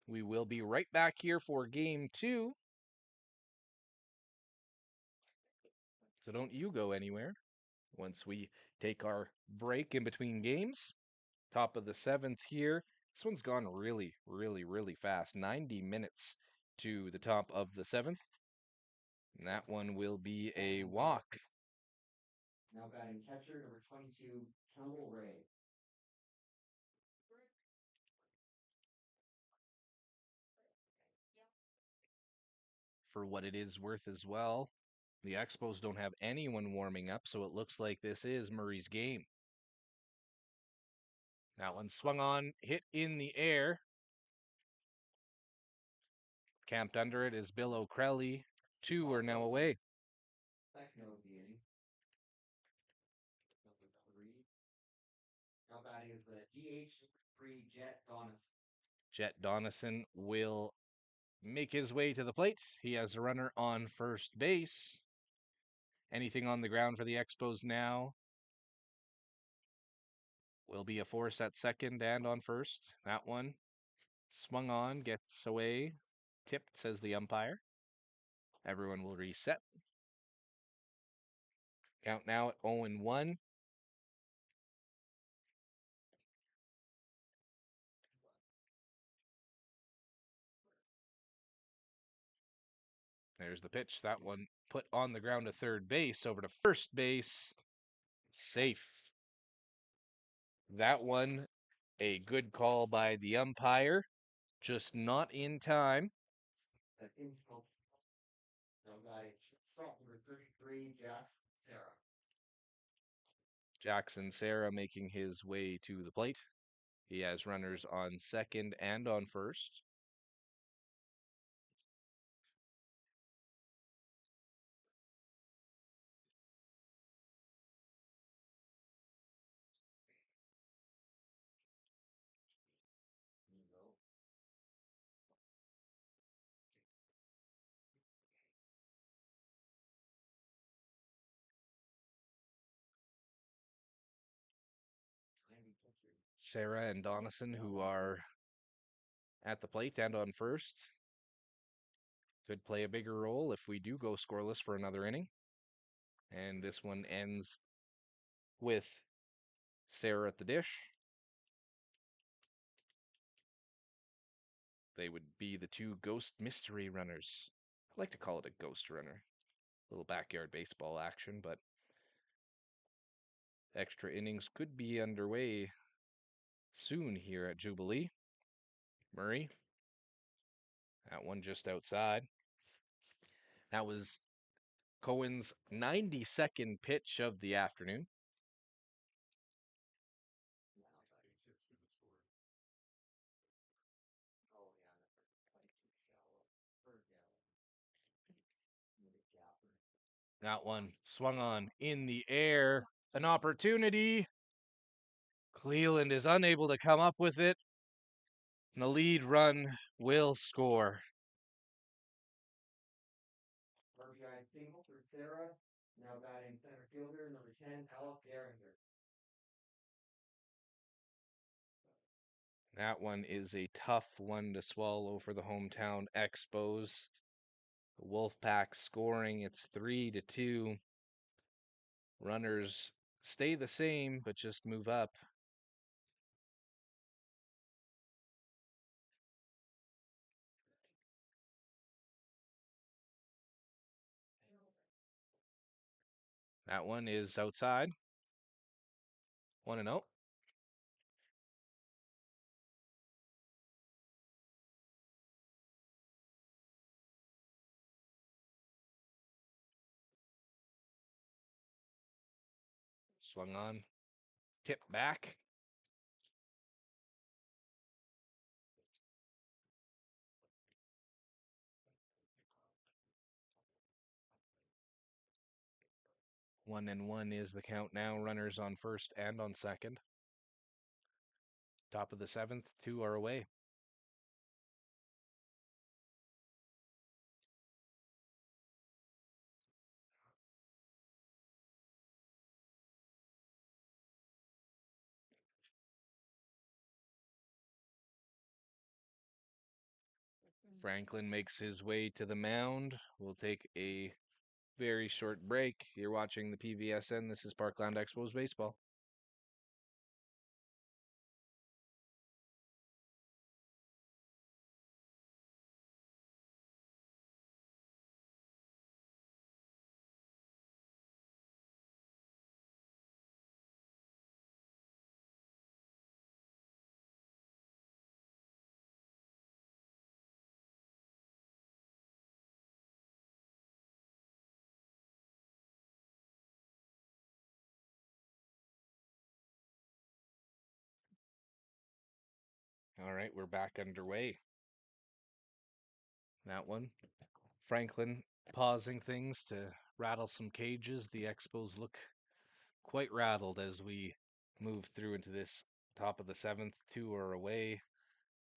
We will be right back here for game 2. So don't you go anywhere once we take our break in between games. Top of the 7th here. This one's gone really, really, really fast. 90 minutes to the top of the 7th. And that one will be a walk. Now batting catcher, number 22, Campbell Ray. For what it is worth as well, the Expos don't have anyone warming up, so it looks like this is Murray's game. That one swung on, hit in the air. Camped under it is Bill O'Crelly. Two are now away. Second of the inning. Number 3. Now batting is the DH, number 3, Jet Donis. Jet Donison will make his way to the plate. He has a runner on first base. Anything on the ground for the Expos now will be a force at second and on first. That one swung on, gets away, tipped, says the umpire. Everyone will reset. Count now at 0-1. There's the pitch. That one put on the ground to third base, over to first base. Safe. That one, a good call by the umpire, just not in time. That infield. Now batting shortstop, number 33, Jackson Sarah. Jackson Sarah making his way to the plate. He has runners on second and on first. Sarah and Donison, who are at the plate and on first, could play a bigger role if we do go scoreless for another inning. And this one ends with Sarah at the dish. They would be the two ghost mystery runners. I like to call it a ghost runner. Little backyard baseball action, but extra innings could be underway soon here at Jubilee. Murray, that one just outside. That was Cohen's 92nd pitch of the afternoon. That one swung on in the air. An opportunity. Cleveland is unable to come up with it. And the lead run will score. RBI single for Sarah. Now batting center fielder, number 10, Alex Geringer. That one is a tough one to swallow for the hometown Expos. The Wolfpack scoring. It's 3-2. Runners stay the same, but just move up. That one is outside. 1-0. Swung on. Tip back. One and one is the count now. Runners on first and on second. Top of the seventh, two are away. Franklin makes his way to the mound. We'll take a very short break. You're watching the PVSN. This is Parkland Expos Baseball. All right, we're back underway. That one. Franklin pausing things to rattle some cages. The Expos look quite rattled as we move through into this top of the seventh. Two are away.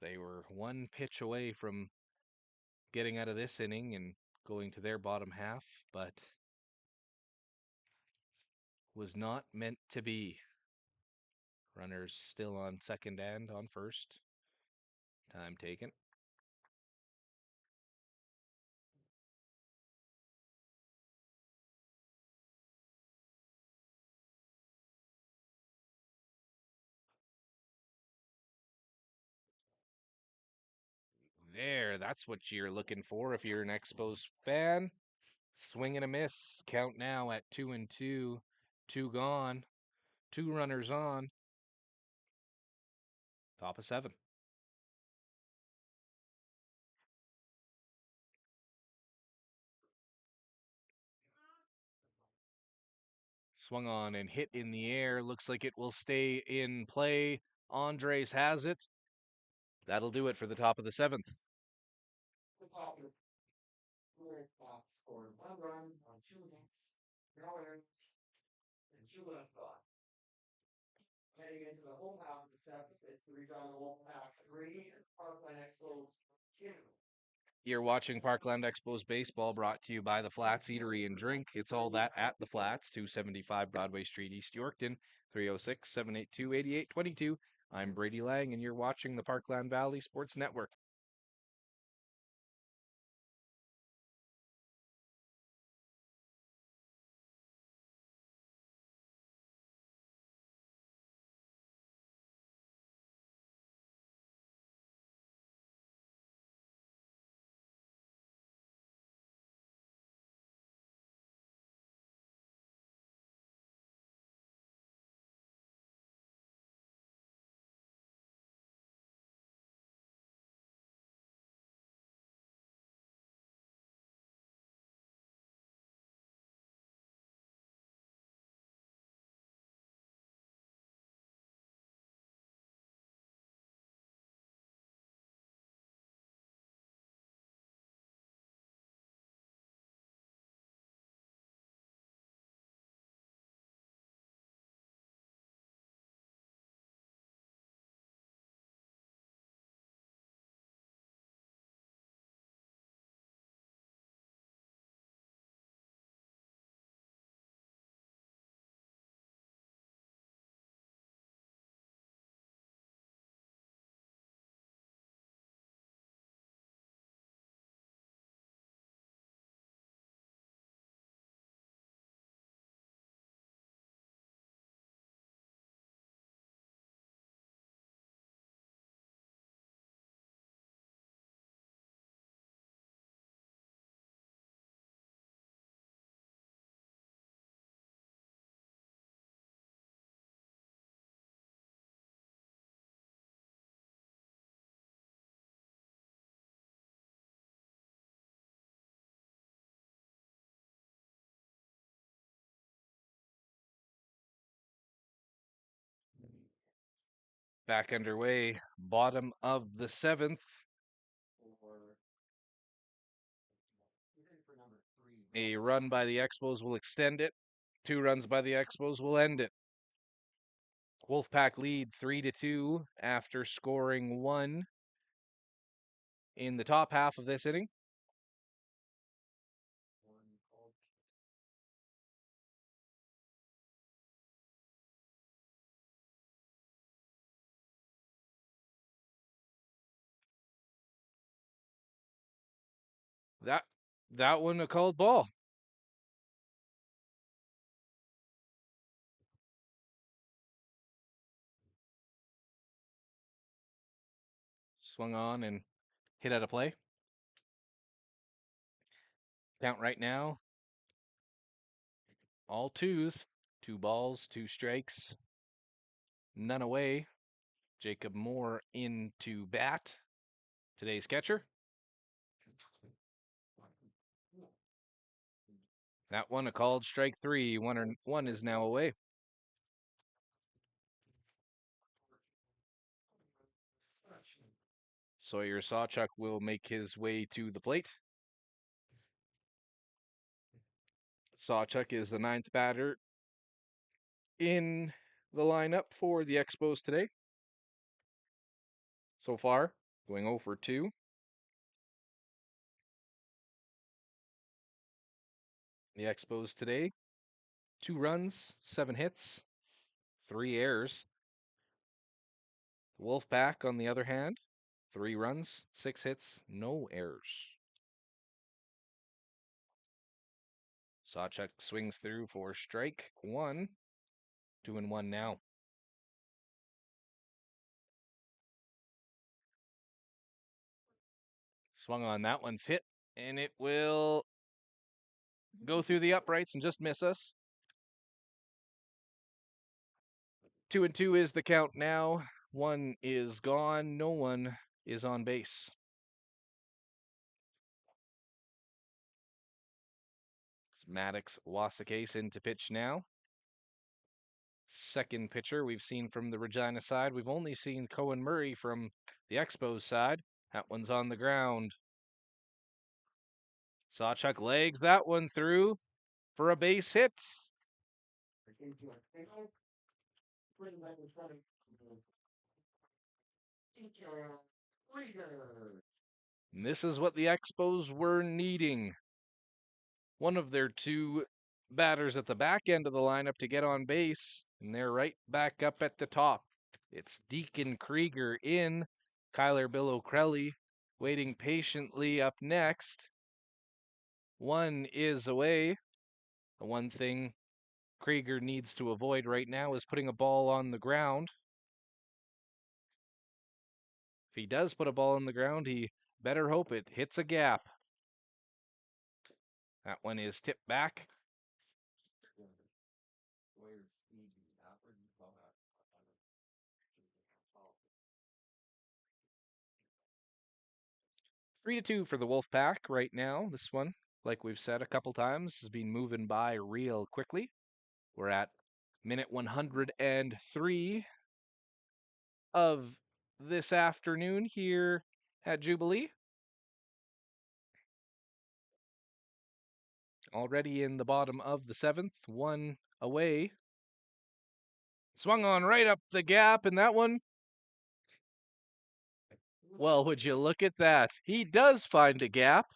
They were one pitch away from getting out of this inning and going to their bottom half, but was not meant to be. Runners still on second and on first. Time taken. There, that's what you're looking for if you're an Expos fan. Swing and a miss. Count now at 2-2. Two gone. Two runners on. Top of seven. Swung on and hit in the air. Looks like it will stay in play. Andres has it. That'll do it for the top of the seventh. The Poppers. Wolfpack scored 1 run on 2 hits, no errors, and 2 left on. Heading into the home half of the seventh, it's the Regina Wolfpack 3 and Parkland Expos 2. You're watching Parkland Expos Baseball, brought to you by the Flats Eatery and Drink. It's all that at the Flats, 275 Broadway Street, East Yorkton, 306-782-8822. I'm Brady Lang, and you're watching the Parkland Valley Sports Network. back underway. Bottom of the 7th. A run by the Expos will extend it. 2 runs by the Expos will end it. Wolfpack lead 3-2 after scoring 1 in the top half of this inning. That one a called ball. Swung on and hit out of play. Count right now, all twos. 2 balls, 2 strikes, none away. Jacob Moore into bat. Today's catcher. That one a called strike 3. One is now away. Sawyer Sawchuk will make his way to the plate. Sawchuk is the 9th batter in the lineup for the Expos today. So far, going 0 for 2. The Expos today, 2 runs, 7 hits, 3 errors. The Wolfpack, on the other hand, 3 runs, 6 hits, no errors. Sawchuk swings through for strike 1. 2-1 now. Swung on, that one's hit, and it will go through the uprights and just miss us. 2-2 is the count now. 1 is gone. No one is on base. It's Maddox Wasakase into pitch now. Second pitcher we've seen from the Regina side. We've only seen Cohen Murray from the Expos side. That one's on the ground. Sawchuk legs that one through for a base hit. And this is what the Expos were needing. One of their 2 batters at the back end of the lineup to get on base, and they're right back up at the top. It's Deacon Krieger in, Kyler Bill waiting patiently up next. 1 is away. The one thing Krieger needs to avoid right now is putting a ball on the ground. If he does put a ball on the ground, he better hope it hits a gap. That one is tipped back. 3-2 for the Wolfpack right now. This one, like we've said a couple times, has been moving by real quickly. We're at minute 103 of this afternoon here at Jubilee. Already in the bottom of the 7th, 1 away. Swung on right up the gap, and that one, well, would you look at that? He does find a gap.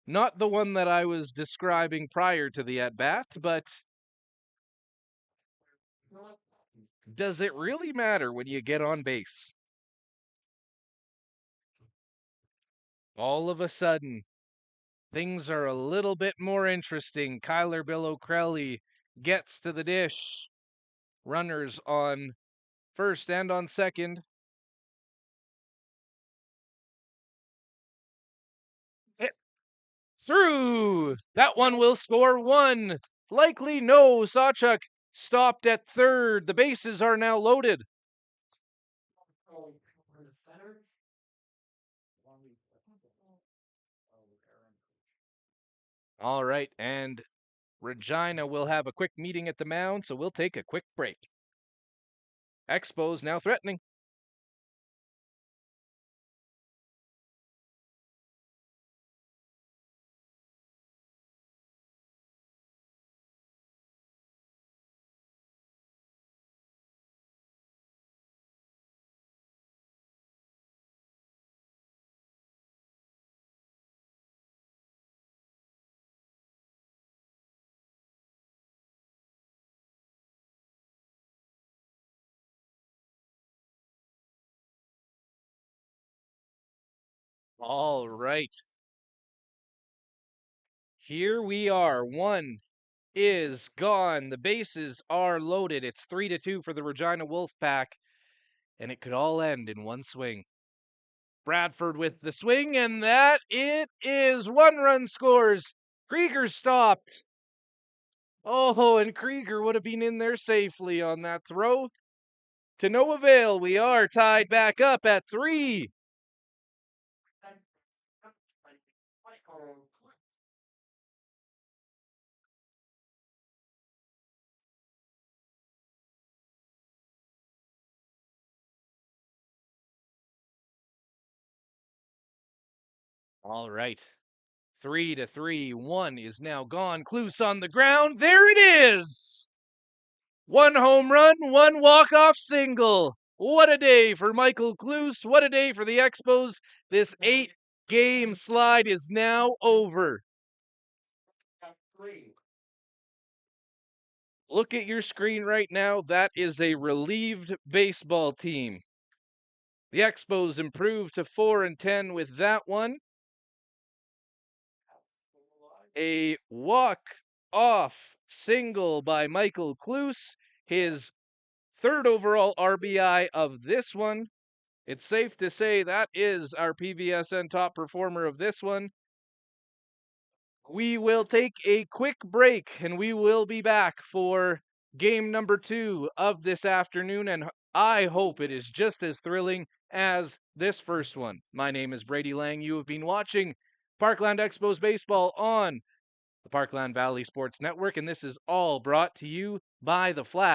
Not the one that I was describing prior to the at-bat, but does it really matter when you get on base? All of a sudden, things are a little bit more interesting. Kyler Bill O'Crelly gets to the dish. Runners on first and on second. Hit through. That one will score 1. Likely no. Sawchuk stopped at third. The bases are now loaded. All right, and Regina will have a quick meeting at the mound, so we'll take a quick break. Expos now threatening. All right. Here we are. One is gone. The bases are loaded. It's 3-2 for the Regina Wolfpack, and it could all end in one swing. Bradford with the swing, and that it is. 1 run scores. Krieger stopped. Oh, and Krieger would have been in there safely on that throw. To no avail, we are tied back up at 3. All right. 3-3. 1 is now gone. Kloos on the ground. There it is. 1 home run, 1 walk-off single. What a day for Michael Kloos. What a day for the Expos. This 8-game slide is now over. Look at your screen right now. That is a relieved baseball team. The Expos improved to 4-10 with that one. A walk-off single by Michael Kloos, his 3rd overall RBI of this one. It's safe to say that is our PVSN top performer of this one. We will take a quick break and we will be back for game number 2 of this afternoon, and I hope it is just as thrilling as this first one. My name is Brady Lang. You have been watching Parkland Expos Baseball on the Parkland Valley Sports Network, and this is all brought to you by The Flash.